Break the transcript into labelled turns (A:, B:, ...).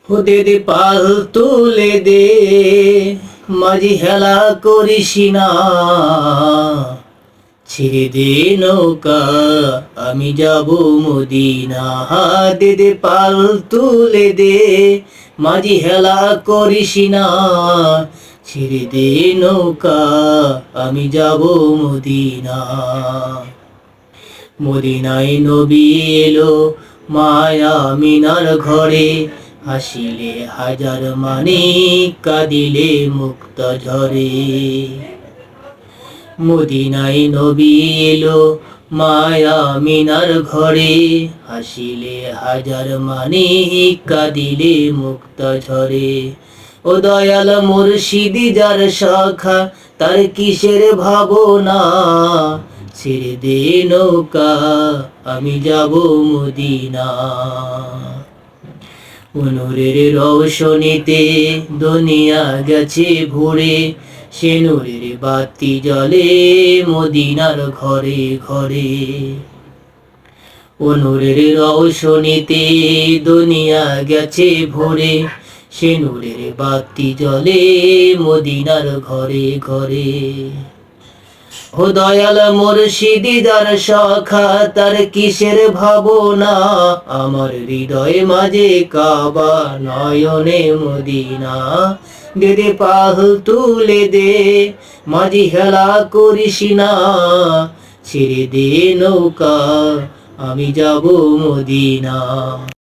A: দে দে পাল তুলে দে, মাঝি হেলা করিস না। ছেড়ে দে নৌকা, আমি যাব মদিনা। দে দে পাল তুলে দে, মাঝি হেলা করিস না। ছেড়ে দে নৌকা, আমি যাব মদিনা। মদিনায় নবী এলো মায়া মিনার ঘরে, হাসিলে হাজার মানিক, কাঁদিলে মুক্তা ঝরে। মদিনায় নবী এলো মায়া মিনার ঘরে, হাসিলে হাজার মানিক, কাঁদিলে মুক্তা ঝরে। ও দয়াল মুর্শিদি যার শাখা, তার কিসের ভাবনা। ছেড়ে দে নৌকা, আমি যাব মদিনা। নূরের রৌশনীতে দুনিয়া গেছে ভরে, সে নূরের বাতি জ্বলে মদিনার ঘরে ঘরে। নূরের রৌশনীতে দুনিয়া গেছে ভরে, সে নূরের বাতি জ্বলে মদিনার ঘরে ঘরে। ও দয়াল মুর্শিদি যার শাখা, তার কিসের ভাবনা। আমার হৃদয় মাঝে কাবা, নয়নে মদিনা। দে দে পাল তুলে দে, মাঝি হেলা করিস না। ছেড়ে দে নৌকা, আমি যাব মদিনা।